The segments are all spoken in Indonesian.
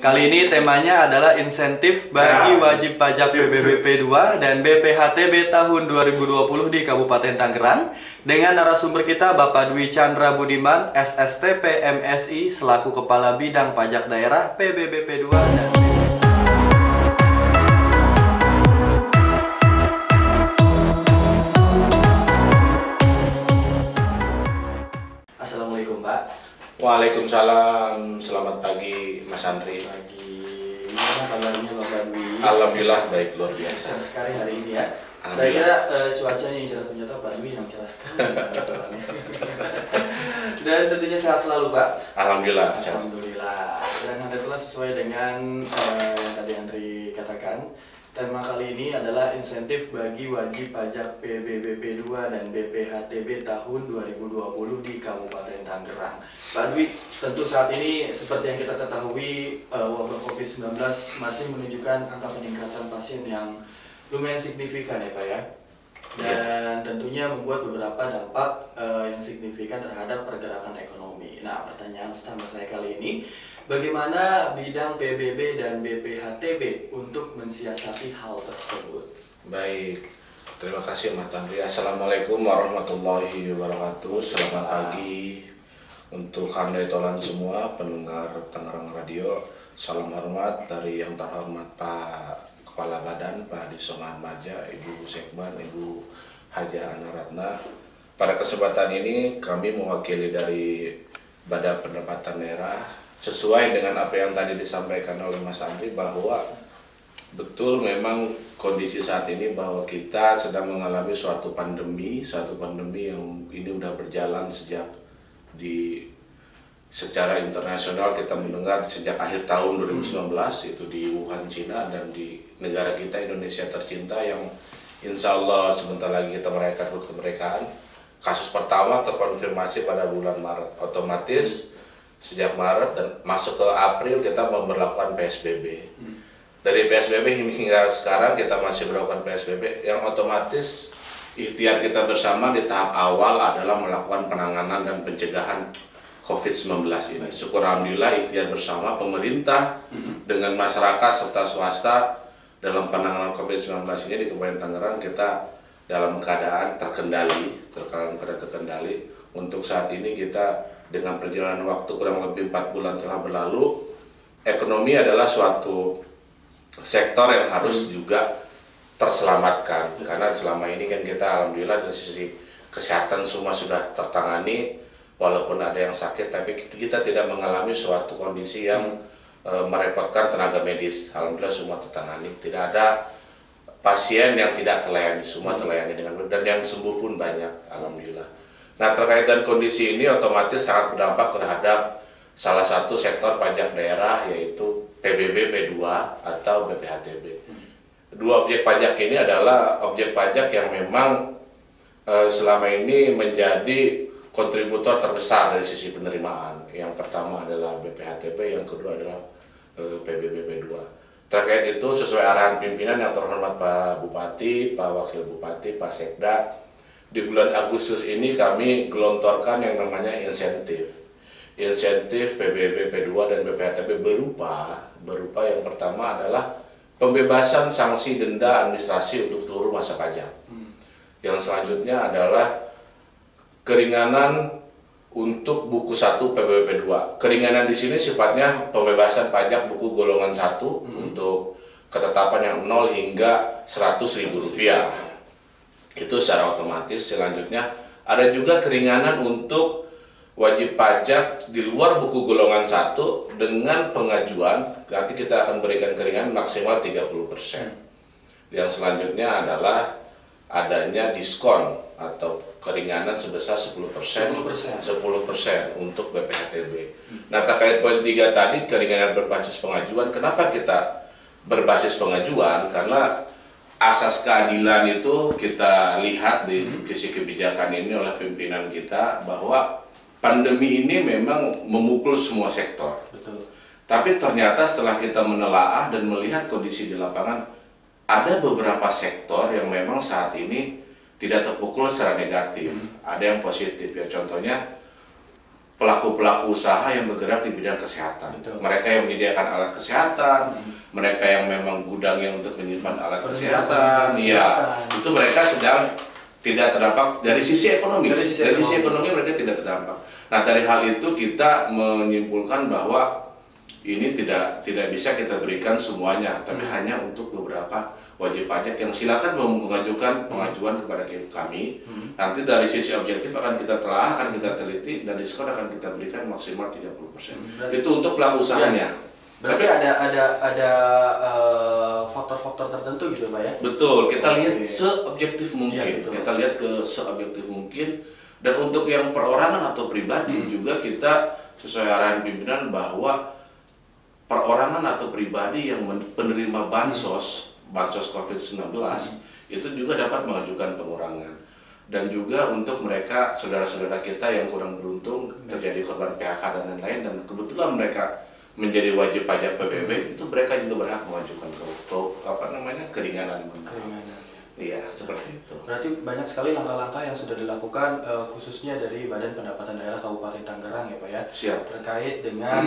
Kali ini temanya adalah insentif bagi wajib pajak PBBP 2 dan BPHTB tahun 2020 di Kabupaten Tangerang dengan narasumber kita Bapak Dwi Chandra Budiman, SSTP MSI selaku Kepala Bidang Pajak Daerah PBBP 2 dan Assalamualaikum Pak. Waalaikumsalam, selamat pagi Mas Andri. Gimana kabarnya Bapak Dwi? Alhamdulillah baik, luar biasa. Cerah sekali hari ini ya. Saya kira cuacanya yang cerah, ternyata Pak Dwi yang cerah sekali. Dan tentunya sehat selalu Pak. Alhamdulillah. Alhamdulillah. Dan alhamdulillah sesuai dengan yang tadi Andri katakan, tema kali ini adalah insentif bagi wajib pajak PBBP 2 dan BPHTB tahun 2020 di Kabupaten Tangerang. Pak Dwi, tentu saat ini seperti yang kita ketahui wabah COVID-19 masih menunjukkan angka peningkatan pasien yang lumayan signifikan ya Pak ya. Dan tentunya membuat beberapa dampak yang signifikan terhadap pergerakan ekonomi. Nah, pertanyaan pertama saya kali ini, bagaimana bidang PBB dan BPHTB untuk mensiasati hal tersebut? Baik, terima kasih Mas Andri. Assalamualaikum warahmatullahi wabarakatuh. Selamat pagi untuk handai-tolan semua pendengar Tangerang Radio. Salam hormat dari yang terhormat Pak Kepala Badan, Pak Hadi Songan Maja, Ibu Sekban, Ibu Haja Anaratna. Pada kesempatan ini kami mewakili dari Badan Pendapatan Daerah sesuai dengan apa yang tadi disampaikan oleh Mas Andri, bahwa betul memang kondisi saat ini bahwa kita sedang mengalami suatu pandemi yang ini udah berjalan sejak secara internasional. Kita mendengar sejak akhir tahun 2019 itu di Wuhan, Cina, dan di negara kita Indonesia tercinta yang insya Allah sebentar lagi kita merayakan HUT kemerdekaan. Kasus pertama terkonfirmasi pada bulan Maret, otomatis sejak Maret dan masuk ke April kita memberlakukan PSBB. Dari PSBB hingga sekarang kita masih berlakukan PSBB, yang otomatis ikhtiar kita bersama di tahap awal adalah melakukan penanganan dan pencegahan COVID-19 ini. Syukur alhamdulillah ikhtiar bersama pemerintah dengan masyarakat serta swasta dalam penanganan COVID-19 ini di Kabupaten Tangerang kita dalam keadaan terkendali. Untuk saat ini kita dengan perjalanan waktu kurang lebih 4 bulan telah berlalu, ekonomi adalah suatu sektor yang harus juga terselamatkan, karena selama ini kan kita alhamdulillah dari sisi kesehatan semua sudah tertangani, walaupun ada yang sakit tapi kita tidak mengalami suatu kondisi yang merepotkan tenaga medis. Alhamdulillah semua tertangani, tidak ada pasien yang tidak terlayani, semua terlayani dengan baik, dan yang sembuh pun banyak alhamdulillah. Nah, terkait dengan kondisi ini otomatis sangat berdampak terhadap salah satu sektor pajak daerah, yaitu PBBP 2 atau BPHTB. Dua objek pajak ini adalah objek pajak yang memang selama ini menjadi kontributor terbesar dari sisi penerimaan. Yang pertama adalah BPHTB, yang kedua adalah PBBP 2. Terkait itu sesuai arahan pimpinan yang terhormat Pak Bupati, Pak Wakil Bupati, Pak Sekda, di bulan Agustus ini kami gelontorkan yang namanya insentif PBBP 2 dan BPHTB berupa yang pertama adalah pembebasan sanksi denda administrasi untuk seluruh masa pajak. Yang selanjutnya adalah keringanan untuk buku 1 PBBP 2. Keringanan di sini sifatnya pembebasan pajak buku golongan 1 untuk ketetapan yang 0 hingga Rp100.000. Itu secara otomatis. Selanjutnya ada juga keringanan untuk wajib pajak di luar buku golongan 1 dengan pengajuan, nanti kita akan berikan keringanan maksimal 30%. Yang selanjutnya adalah adanya diskon atau keringanan sebesar 10% untuk BPHTB. Nah, terkait poin 3 tadi, keringanan berbasis pengajuan. Kenapa kita berbasis pengajuan? Karena asas keadilan itu kita lihat di sisi kebijakan ini oleh pimpinan kita, bahwa pandemi ini memang memukul semua sektor. Betul. Tapi ternyata setelah kita menelaah dan melihat kondisi di lapangan, ada beberapa sektor yang memang saat ini tidak terpukul secara negatif. Ada yang positif ya, contohnya pelaku-pelaku usaha yang bergerak di bidang kesehatan. Betul. Mereka yang menyediakan alat kesehatan, mereka yang memang gudangnya untuk menyimpan alat kesehatan, ya itu mereka sedang tidak terdampak dari sisi ekonomi. Dari sisi ekonomi mereka tidak terdampak. Nah, dari hal itu kita menyimpulkan bahwa ini tidak bisa kita berikan semuanya, tapi hanya untuk beberapa wajib pajak yang silakan mengajukan pengajuan kepada kami. Nanti dari sisi objektif akan kita telah, akan kita teliti, dan diskon akan kita berikan maksimal 30%. Itu untuk pelaku usahanya. Berarti ada faktor-faktor tertentu gitu Pak ya? Betul, kita lihat seobjektif mungkin. Kita lihat ke seobjektif mungkin. Dan untuk yang perorangan atau pribadi juga kita sesuai arahan pimpinan bahwa perorangan atau pribadi yang penerima bansos COVID-19 itu juga dapat mengajukan pengurangan. Dan juga untuk mereka saudara-saudara kita yang kurang beruntung terjadi korban PHK dan lain-lain, dan kebetulan mereka menjadi wajib pajak PBB, itu mereka juga berhak mengajukan keringanan. Iya, seperti itu. Berarti banyak sekali langkah-langkah yang sudah dilakukan khususnya dari Badan Pendapatan Daerah Kabupaten Tangerang ya Pak ya. Siap. Terkait dengan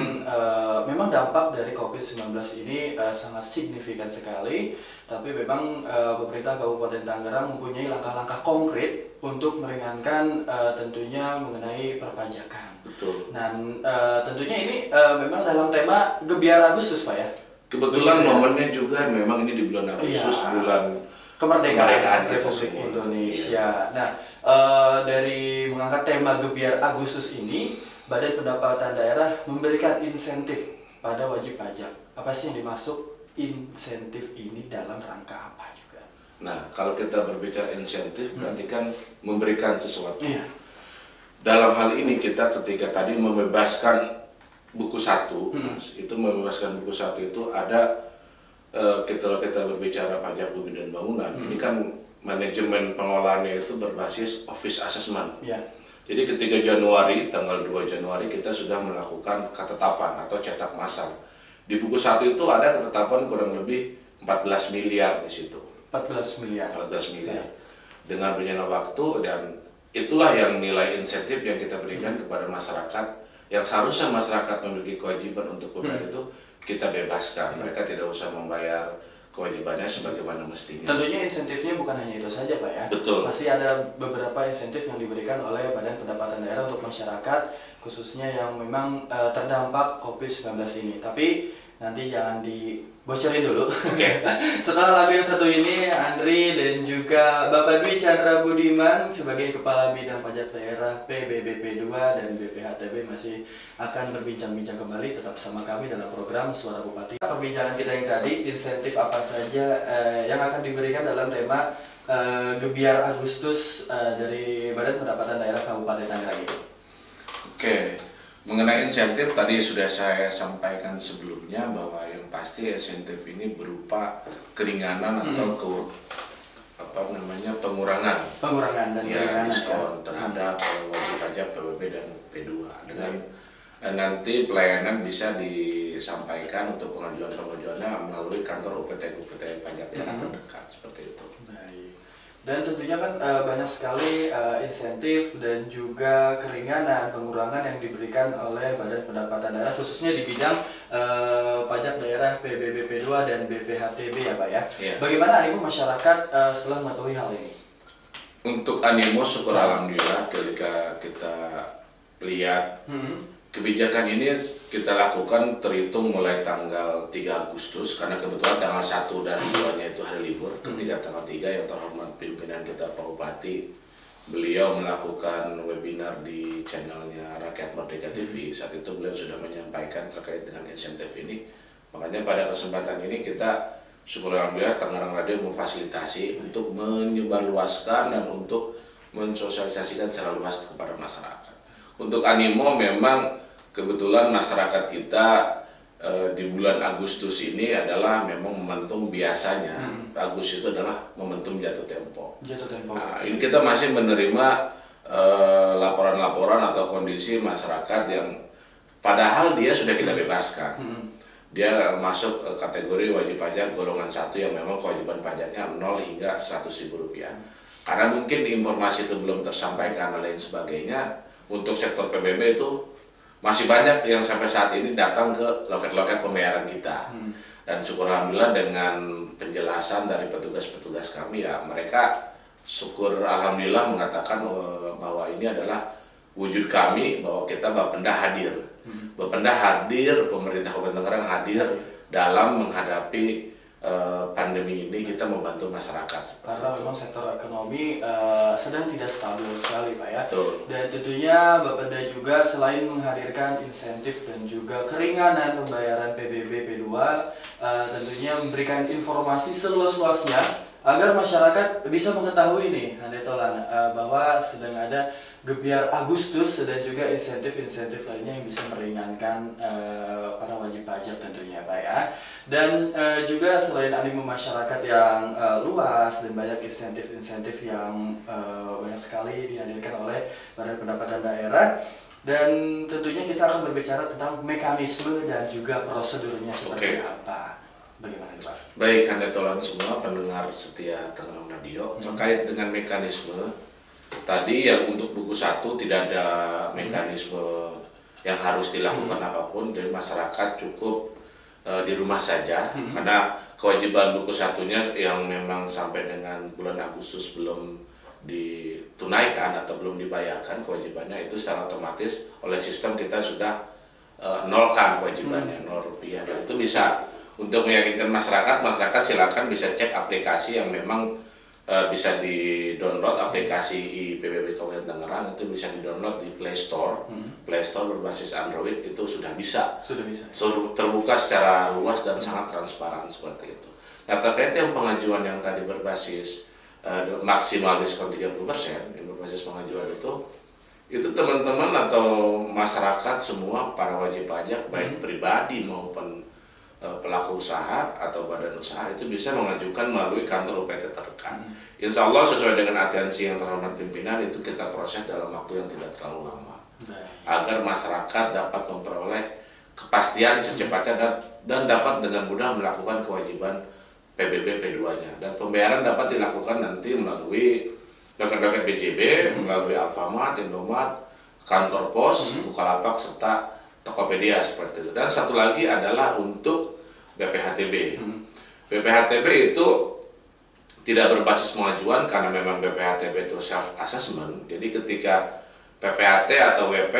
memang dampak dari COVID-19 ini sangat signifikan sekali, tapi memang pemerintah Kabupaten Tangerang mempunyai langkah-langkah konkret untuk meringankan tentunya mengenai perpajakan. Betul. Dan tentunya ini memang dalam tema Gebiar Agustus Pak ya. Kebetulan momennya juga memang ini di bulan Agustus, bulan kemerdekaan Republik Indonesia. Nah, dari mengangkat tema Gebiar Agustus ini, Badan Pendapatan Daerah memberikan insentif pada wajib pajak. Apa sih yang dimaksud insentif ini, dalam rangka apa juga? Nah, kalau kita berbicara insentif berarti kan memberikan sesuatu. Iya. Dalam hal ini kita ketika tadi membebaskan buku 1, itu membebaskan buku 1 itu ada kalau kita berbicara pajak bumi dan bangunan, ini kan manajemen pengolahannya itu berbasis office assessment. Ya. Jadi ketika Januari, tanggal 2 Januari kita sudah melakukan ketetapan atau cetak massal. Di buku 1 itu ada ketetapan kurang lebih 14 miliar di situ. 14 miliar. 14 miliar. Dengan berjalannya waktu, dan itulah yang nilai insentif yang kita berikan kepada masyarakat, yang seharusnya masyarakat memiliki kewajiban untuk membayar itu kita bebaskan. Mereka tidak usah membayar kewajibannya sebagaimana mestinya. Tentunya insentifnya bukan hanya itu saja Pak ya. Betul. Masih ada beberapa insentif yang diberikan oleh Badan Pendapatan Daerah untuk masyarakat, khususnya yang memang terdampak COVID-19 ini. Tapi nanti jangan dibocorin dulu. Oke. Setelah lagu yang satu ini, Andri dan juga Bapak Dwi Chandra Budiman sebagai Kepala Bidang Pajak Daerah PBBP 2 dan BPHTB masih akan berbincang-bincang kembali. Tetap bersama kami dalam program Suara Bupati. Perbincangan kita yang tadi, insentif apa saja yang akan diberikan dalam tema Gebiar Agustus dari Badan Pendapatan Daerah Kabupaten Tangerang itu. Oke. Mengenai insentif tadi sudah saya sampaikan sebelumnya bahwa yang pasti insentif ini berupa keringanan atau pengurangan dan diskon terhadap wajib pajak PBB dan P2 dengan nanti pelayanan bisa disampaikan untuk pengajuannya melalui kantor UPT pajak yang terdekat, seperti itu. Dan tentunya kan banyak sekali insentif dan juga keringanan, pengurangan yang diberikan oleh Badan Pendapatan Daerah, khususnya di bidang pajak daerah PBBP 2 dan BPHTB ya Pak ya. Yeah. Bagaimana animo masyarakat setelah mengetahui hal ini? Untuk animo, syukur alhamdulillah ketika kita lihat kebijakan ini kita lakukan terhitung mulai tanggal 3 Agustus, karena kebetulan tanggal 1 dan 2-nya itu hari libur. Ketika tanggal 3 yang terhormat pimpinan kita Pak Bupati, beliau melakukan webinar di channelnya Rakyat Merdeka TV. Saat itu beliau sudah menyampaikan terkait dengan insentif ini. Makanya pada kesempatan ini kita syukur alhamdulillah Tangerang Radio memfasilitasi untuk menyebarluaskan dan untuk mensosialisasikan secara luas kepada masyarakat. Untuk animo memang kebetulan masyarakat kita di bulan Agustus ini adalah memang momentum biasanya. Agustus itu adalah momentum jatuh tempo. Nah, ini kita masih menerima laporan-laporan atau kondisi masyarakat yang padahal dia sudah kita bebaskan. Dia masuk kategori wajib pajak golongan 1 yang memang kewajiban pajaknya 0 hingga Rp100.000. Karena mungkin informasi itu belum tersampaikan dan lain sebagainya. Untuk sektor PBB itu masih banyak yang sampai saat ini datang ke loket-loket pembayaran kita. Dan syukur alhamdulillah dengan penjelasan dari petugas-petugas kami ya, mereka syukur alhamdulillah mengatakan bahwa ini adalah wujud kami bahwa kita Bapenda hadir. Bapenda hadir, pemerintah Kabupaten Tangerang hadir dalam menghadapi pandemi ini, kita membantu masyarakat. Karena memang sektor ekonomi sedang tidak stabil sekali Pak ya. Betul. Dan tentunya Bapenda juga selain menghadirkan insentif dan juga keringanan pembayaran PBB P2, tentunya memberikan informasi seluas-luasnya agar masyarakat bisa mengetahui nih Handetolan bahwa sedang ada Gebiar Agustus dan juga insentif-insentif lainnya yang bisa meringankan para wajib pajak tentunya Pak ya. Dan juga selain animo masyarakat yang luas dan banyak insentif-insentif yang banyak sekali dihadirkan oleh Badan Pendapatan Daerah, dan tentunya kita akan berbicara tentang mekanisme dan juga prosedurnya seperti apa. Bagaimana Pak? Baik, Handetolan semua pendengar setia Tangerang Radio, terkait dengan mekanisme tadi yang untuk buku 1 tidak ada mekanisme yang harus dilakukan apapun, dari masyarakat cukup di rumah saja, karena kewajiban buku 1-nya yang memang sampai dengan bulan Agustus belum ditunaikan atau belum dibayarkan kewajibannya, itu secara otomatis oleh sistem kita sudah nolkan kewajibannya, 0 rupiah. Dan itu bisa untuk meyakinkan masyarakat silakan bisa cek aplikasi yang memang bisa di-download, aplikasi IPBB Kabupaten Tangerang itu bisa di-download di Play Store. Play Store berbasis Android itu sudah bisa. Terbuka secara luas dan sangat transparan seperti itu. Nah, terkait yang pengajuan yang tadi berbasis maksimal diskon 30% yang berbasis pengajuan itu teman-teman atau masyarakat semua, para wajib pajak baik pribadi maupun pelaku usaha atau badan usaha itu bisa mengajukan melalui kantor UPT terdekat. Insya Allah sesuai dengan atensi yang terhormat pimpinan itu kita proses dalam waktu yang tidak terlalu lama, agar masyarakat dapat memperoleh kepastian secepatnya dan dapat dengan mudah melakukan kewajiban PBB P2-nya, dan pembayaran dapat dilakukan nanti melalui loket-loket BJB, melalui Alfamart, Indomaret, kantor pos, Bukalapak, serta Tokopedia seperti itu. Dan satu lagi adalah untuk BPHTB. BPHTB itu tidak berbasis pengajuan karena memang BPHTB itu self assessment. Jadi ketika PPHT atau WP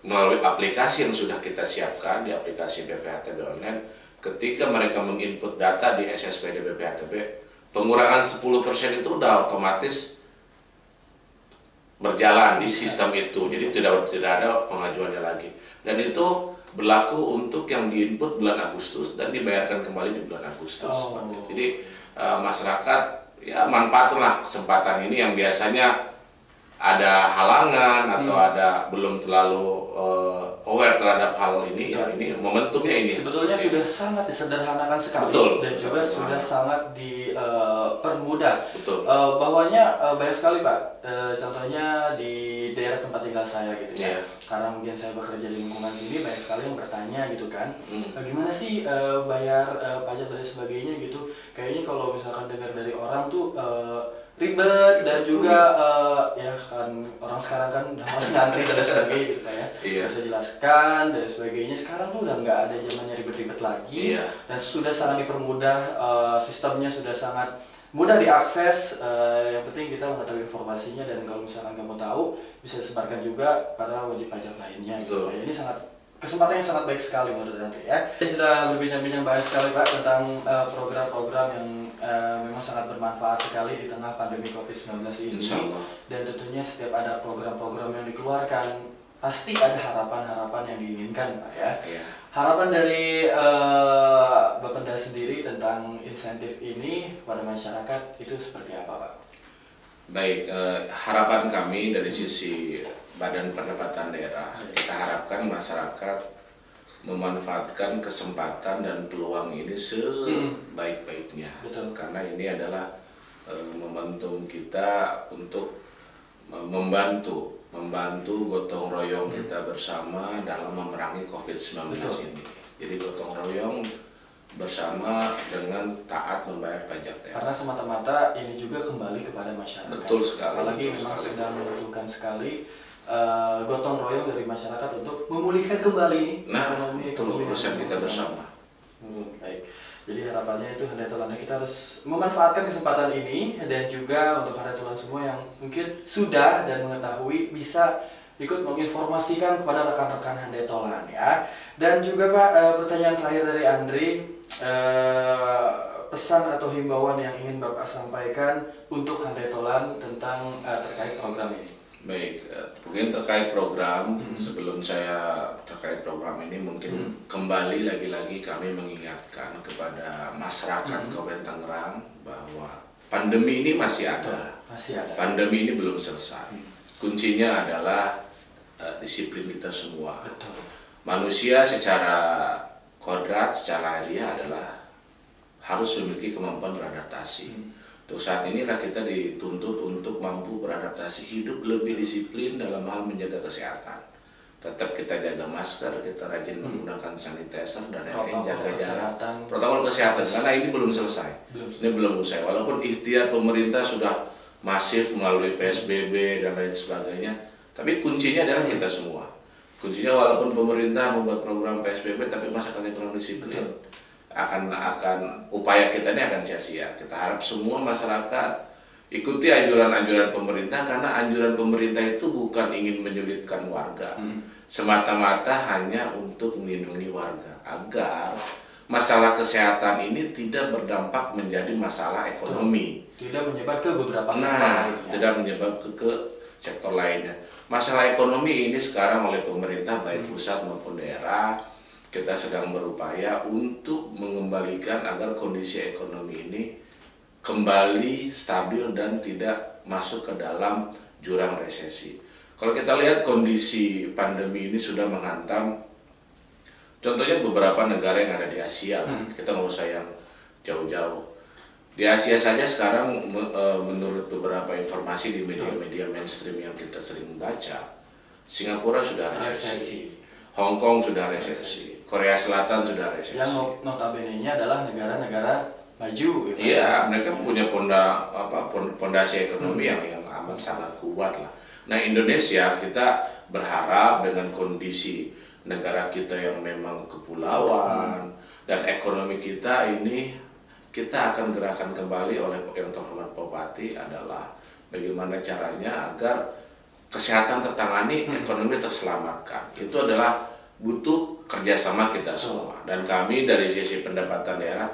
melalui aplikasi yang sudah kita siapkan di aplikasi BPHTB online, ketika mereka menginput data di SSPD BPHTB, pengurangan 10% itu udah otomatis berjalan di sistem itu, jadi tidak ada pengajuannya lagi. Dan itu berlaku untuk yang diinput bulan Agustus dan dibayarkan kembali di bulan Agustus. Jadi masyarakat ya manfaatlah kesempatan ini yang biasanya ada halangan atau ada belum terlalu aware terhadap hal ini. Ya ini momentumnya ini. Sebetulnya sudah sangat disederhanakan sekali. Dan juga sudah sangat dipermudah. Bahwanya banyak sekali Pak, contohnya di daerah tempat tinggal saya gitu ya. Karena mungkin saya bekerja di lingkungan sini, banyak sekali yang bertanya gitu kan, gimana sih bayar pajak dan sebagainya gitu. Kayaknya kalau misalkan dengar dari orang tuh ribet, dan juga ya kan orang sekarang kan udah harus ngantri dan sebagainya gitu kan ya. Bisa jelaskan dan sebagainya. Sekarang tuh udah nggak ada zamannya ribet-ribet lagi, dan sudah sangat dipermudah, sistemnya sudah sangat mudah diakses. Yang penting kita mengetahui informasinya, dan kalau misalkan nggak mau tahu bisa disebarkan juga pada wajib pajak lainnya gitu. Ini sangat kesempatan yang sangat baik sekali menurut Andri ya. Saya sudah berbincang-bincang banyak sekali Pak tentang program-program yang memang sangat bermanfaat sekali di tengah pandemi COVID-19 ini. Dan tentunya setiap ada program-program yang dikeluarkan pasti ada harapan-harapan yang diinginkan Pak ya. Harapan dari Bapenda sendiri tentang insentif ini kepada masyarakat itu seperti apa Pak? Baik, harapan kami dari sisi Badan Pendapatan Daerah, kita harapkan masyarakat memanfaatkan kesempatan dan peluang ini sebaik-baiknya. Karena ini adalah momentum kita untuk membantu gotong royong kita bersama dalam memerangi COVID-19 ini. Jadi gotong royong bersama dengan taat membayar pajak daerah. Karena semata-mata ini juga kembali kepada masyarakat. Betul sekali. Apalagi memang sedang membutuhkan sekali gotong royong dari masyarakat untuk memulihkan kembali nih itu urusan kita bersama. Baik. Jadi harapannya itu handai kita harus memanfaatkan kesempatan ini, dan juga untuk handai semua yang mungkin sudah dan mengetahui bisa ikut menginformasikan kepada rekan-rekan handai ya. Dan juga Pak, pertanyaan terakhir dari Andri, pesan atau himbauan yang ingin Bapak sampaikan untuk handai tentang terkait program ini. Baik, mungkin terkait program, sebelum saya terkait program ini mungkin kembali lagi-lagi kami mengingatkan kepada masyarakat Kabupaten Tangerang bahwa pandemi ini masih ada. Pandemi ini belum selesai. Kuncinya adalah disiplin kita semua. Manusia secara kodrat, secara hariah adalah harus memiliki kemampuan beradaptasi. Untuk saat inilah kita dituntut untuk mampu beradaptasi, hidup lebih disiplin dalam hal menjaga kesehatan. Tetap kita jaga masker, kita rajin menggunakan sanitizer dan lain-lain, jaga jarak. Protokol kesehatan, karena ini belum selesai. Ini belum usai. Walaupun ikhtiar pemerintah sudah masif melalui PSBB dan lain sebagainya, tapi kuncinya adalah kita semua. Kuncinya walaupun pemerintah membuat program PSBB, tapi masyarakat kurang disiplin. Akan upaya kita ini akan sia-sia. Kita harap semua masyarakat ikuti anjuran-anjuran pemerintah, karena anjuran pemerintah itu bukan ingin menyulitkan warga, semata-mata hanya untuk melindungi warga agar masalah kesehatan ini tidak berdampak menjadi masalah ekonomi, tidak menyebar ke beberapa sektor lainnya. Tidak menyebar ke sektor lainnya. Masalah ekonomi ini sekarang oleh pemerintah baik pusat maupun daerah, kita sedang berupaya untuk mengembalikan agar kondisi ekonomi ini kembali stabil dan tidak masuk ke dalam jurang resesi. Kalau kita lihat kondisi pandemi ini sudah menghantam, contohnya beberapa negara yang ada di Asia, kita nggak usah yang jauh-jauh. Di Asia saja sekarang menurut beberapa informasi di media-media mainstream yang kita sering baca, Singapura sudah resesi. Hong Kong sudah resesi, Korea Selatan sudah resesi. Yang notabene-nya adalah negara-negara maju. Iya, mereka punya pondasi ekonomi yang amat sangat kuat lah. Nah, Indonesia kita berharap dengan kondisi negara kita yang memang kepulauan dan ekonomi kita ini, kita akan gerakan kembali oleh yang terhormat Bupati adalah bagaimana caranya agar kesehatan tertangani, ekonomi terselamatkan. Itu adalah butuh kerjasama kita semua. Dan kami dari sisi pendapatan daerah,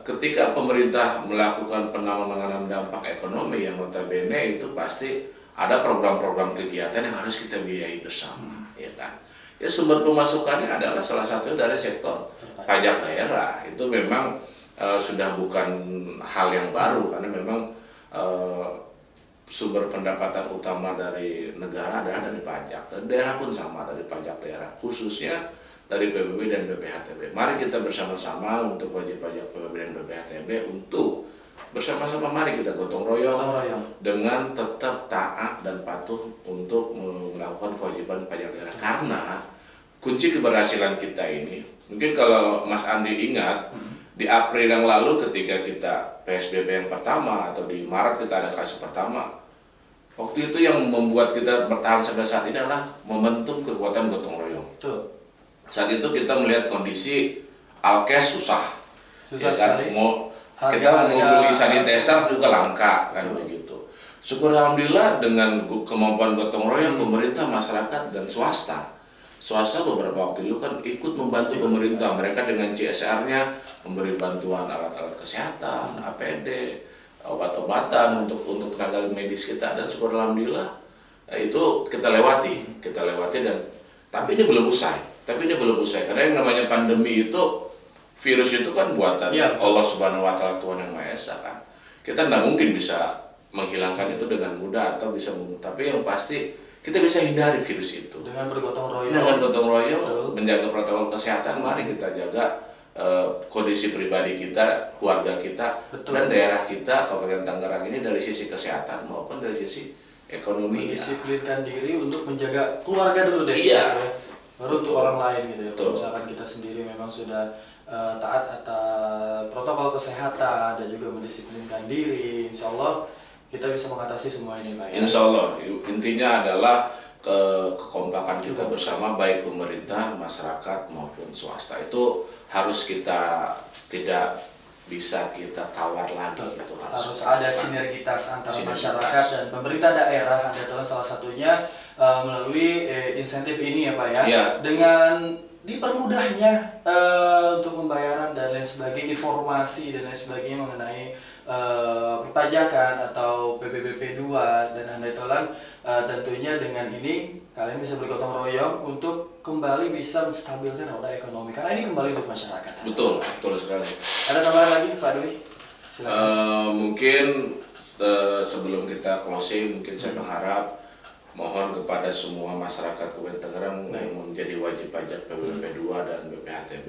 ketika pemerintah melakukan penanganan dampak ekonomi yang notabene itu pasti ada program-program kegiatan yang harus kita biayai bersama, ya kan? Ya, sumber pemasukannya adalah salah satu dari sektor pajak daerah. Itu memang sudah bukan hal yang baru, karena memang sumber pendapatan utama dari negara adalah dari pajak, dan daerah pun sama dari pajak daerah, khususnya dari PBB dan BPHTB. Mari kita bersama-sama untuk wajib pajak PBB dan BPHTB untuk bersama-sama mari kita gotong royong dengan tetap taat dan patuh untuk melakukan kewajiban pajak daerah. Karena kunci keberhasilan kita ini, mungkin kalau Mas Andi ingat, di April yang lalu ketika kita PSBB yang pertama atau di Maret kita ada kasus pertama, waktu itu yang membuat kita bertahan sampai saat ini adalah momentum kekuatan gotong royong. Saat itu kita melihat kondisi alkes susah ya kan? Kita mau beli sanitizer juga langka kan begitu. Syukur alhamdulillah dengan kemampuan gotong royong pemerintah, masyarakat dan swasta beberapa waktu itu kan ikut membantu pemerintah. Mereka dengan CSR-nya memberi bantuan alat-alat kesehatan, APD, obat-obatan untuk tenaga medis kita, dan syukur alhamdulillah itu kita lewati dan tapi ini belum usai karena yang namanya pandemi itu, virus itu kan buatan Allah Subhanahu wa Ta'ala, Tuhan yang Maha Esa kan. Kita tidak mungkin bisa menghilangkan itu dengan mudah atau tapi yang pasti kita bisa hindari virus itu dengan bergotong royong, menjaga protokol kesehatan. Mari kita jaga kondisi pribadi kita, keluarga kita, dan daerah kita, Kabupaten Tangerang ini dari sisi kesehatan maupun dari sisi ekonomi. Mendisiplinkan diri untuk menjaga keluarga dulu deh. Baru untuk orang lain gitu ya. Misalkan kita sendiri memang sudah taat atas protokol kesehatan dan juga mendisiplinkan diri, insya Allah kita bisa mengatasi semua ini Pak ya. Insya Allah, intinya adalah kekompakan kita bersama, baik pemerintah, masyarakat maupun swasta, itu harus kita tidak bisa kita tawar lagi. Itu harus ada sinergitas antara masyarakat dan pemerintah daerah. Adalah salah satunya melalui insentif ini ya Pak ya. Ya. Dengan dipermudahnya untuk pembayaran dan lain sebagainya, informasi dan lain sebagainya mengenai perpajakan atau PBBP 2 dan handai tolan, tentunya dengan ini kalian bisa bergotong royong untuk kembali bisa menstabilkan roda ekonomi, karena ini kembali untuk masyarakat. Betul, betul sekali. Ada tambahan lagi Pak Dwi? Silakan. Mungkin sebelum kita closing, mungkin saya berharap mohon kepada semua masyarakat Kabupaten Tangerang yang menjadi wajib pajak PBBP 2 dan BPHTB,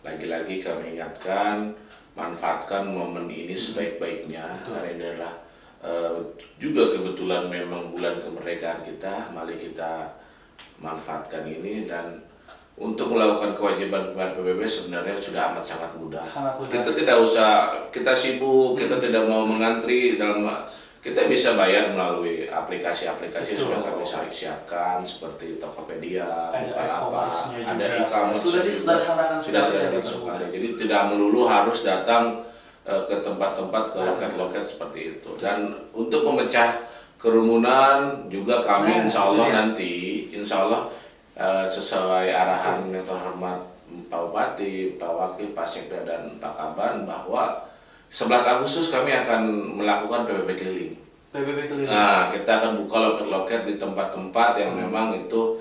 lagi-lagi kami ingatkan, manfaatkan momen ini sebaik-baiknya, karena ini adalah juga kebetulan memang bulan kemerdekaan kita. Mari kita manfaatkan ini, dan untuk melakukan kewajiban bayar PBB sebenarnya sudah amat sangat mudah. Kita tidak usah kita sibuk, kita tidak mau mengantri kita bisa bayar melalui aplikasi-aplikasi sudah kami siapkan seperti Tokopedia, Bukalapak, ada e-commerce sudah disederhanakan sekali. Jadi tidak melulu harus datang ke tempat-tempat, ke loket-loket seperti itu. Dan untuk memecah kerumunan juga kami insya Allah nanti, insya Allah sesuai arahan yang terhormat Pak Bupati, Pak Wakil, Pak Sekda, dan Pak Kaban, bahwa 11 Agustus kami akan melakukan PBB keliling. PBB keliling. Nah, kita akan buka loket-loket di tempat-tempat yang memang itu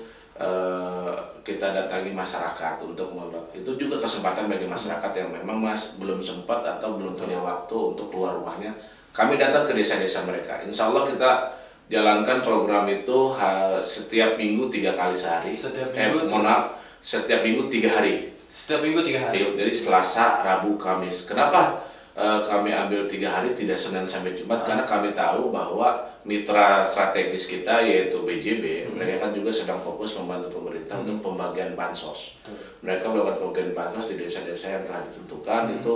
kita datangi masyarakat untuk itu juga kesempatan bagi masyarakat yang memang belum sempat atau belum punya waktu untuk keluar rumahnya. Kami datang ke desa-desa mereka. Insya Allah kita jalankan program itu setiap minggu 3 kali sehari. Setiap minggu 3 hari. Setiap minggu 3 hari. Jadi Selasa, Rabu, Kamis. Kenapa kami ambil 3 hari, tidak Senin sampai Jumat? Karena kami tahu bahwa mitra strategis kita yaitu BJB, mereka kan juga sedang fokus membantu pemerintah untuk pembagian bansos. Mereka melakukan pembagian bansos di desa-desa yang telah ditentukan, itu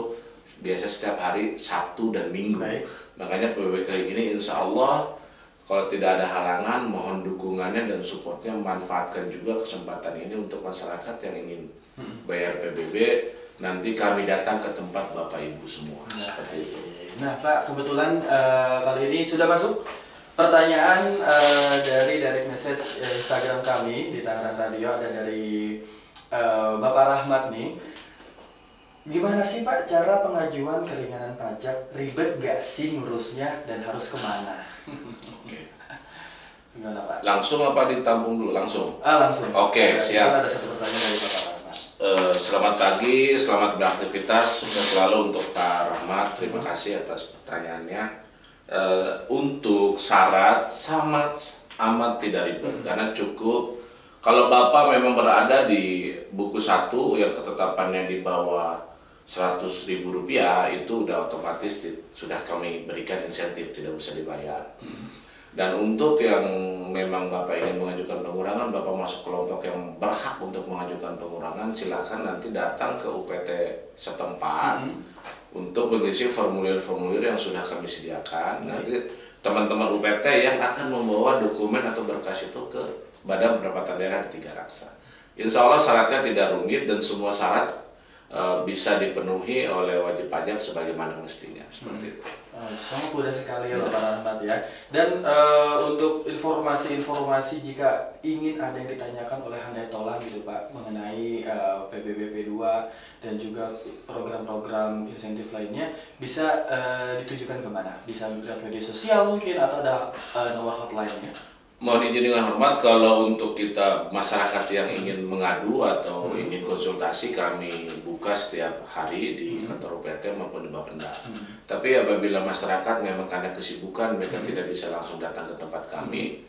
biasa setiap hari Sabtu dan Minggu. Makanya PBB kali ini insya Allah kalau tidak ada halangan, mohon dukungannya dan supportnya, manfaatkan juga kesempatan ini untuk masyarakat yang ingin bayar PBB. Nanti kami datang ke tempat Bapak Ibu semua. Seperti itu. Nah Pak, kebetulan kali ini sudah masuk pertanyaan dari direct message Instagram kami di Tangerang Radio. Ada dari Bapak Rahmat nih. Gimana sih Pak cara pengajuan keringanan pajak? Ribet gak sih ngurusnya dan harus kemana? Gimana Pak? Langsung apa ditampung dulu? Langsung? Langsung. Oke, siap. Ada satu pertanyaan dari Bapak Rahmat. Selamat pagi, selamat beraktivitas. Sukses selalu untuk Pak Rahmat. Terima kasih atas pertanyaannya. Untuk syarat amat tidak ribet, karena cukup kalau Bapak memang berada di buku 1 yang ketetapannya di bawah Rp100.000, itu udah otomatis sudah kami berikan insentif, tidak usah dibayar. Dan untuk yang memang Bapak ingin mengajukan pengurangan, Bapak masuk kelompok yang berhak untuk mengajukan pengurangan, silakan nanti datang ke UPT setempat untuk mengisi formulir-formulir yang sudah kami sediakan. Nanti teman-teman UPT yang akan membawa dokumen atau berkas itu ke Badan Pendapatan Daerah di 3 Raksa. Insya Allah syaratnya tidak rumit dan semua syarat bisa dipenuhi oleh wajib pajak sebagaimana mestinya, seperti itu. Sangat mudah sekali ya Bapak Rahmat ya. Dan untuk informasi-informasi jika ingin ada yang ditanyakan oleh handai tolan gitu Pak mengenai PBBP 2 dan juga program-program insentif lainnya, bisa ditujukan kemana? Bisa lewat media sosial mungkin, atau ada nomor hotline-nya? Mohon izin dengan hormat, kalau untuk kita masyarakat yang ingin mengadu atau ingin konsultasi, kami buka setiap hari di kantor UPT maupun di Bapenda. Tapi apabila masyarakat memang karena kesibukan mereka tidak bisa langsung datang ke tempat kami,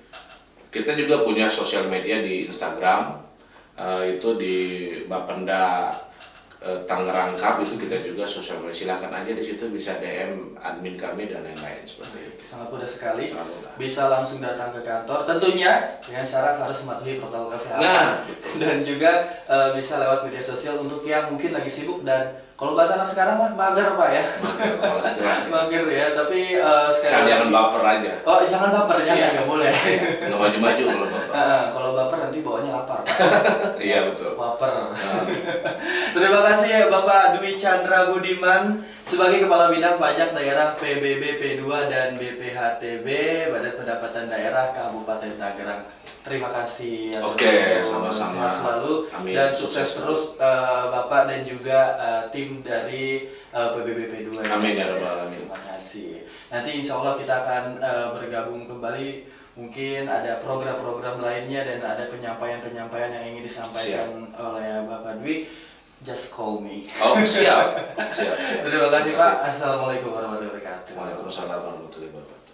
kita juga punya sosial media di Instagram, itu di Bapenda Tangerang Cup itu kita juga sosial media, silakan aja di situ bisa DM admin kami dan lain-lain seperti itu. Sangat mudah sekali. Sangat mudah. Bisa langsung datang ke kantor. Tentunya dengan syarat harus mematuhi protokol kesehatan. Nah, betul. Dan juga bisa lewat media sosial untuk yang mungkin lagi sibuk dan kalau bahasa anak sekarang mah mager Pak ya. Mager, malas gerak. Mager ya, tapi Asal jangan baper aja. Oh, jangan baper, jangan, Iya. nggak boleh. Nggak maju-maju kalau baper. Kalau baper nanti bawanya lapar. Pak. Iya betul. Baper. Terima kasih Bapak Dwi Chandra Budiman sebagai Kepala Bidang Pajak Daerah PBB P2 dan BPHTB Badan Pendapatan Daerah Kabupaten Tangerang. Terima kasih. Oke, sama-sama. Sehat selalu. Amin. Dan sukses terus Bapak dan juga tim dari PBB P2. Amin ya rabbal alamin. Terima kasih. Nanti insya Allah kita akan bergabung kembali. Mungkin ada program-program lainnya dan ada penyampaian-penyampaian yang ingin disampaikan oleh Bapak Dwi. Just call me. Oh siap. Siap. Terima kasih Pak. Assalamualaikum warahmatullahi wabarakatuh. Waalaikumsalam warahmatullahi wabarakatuh.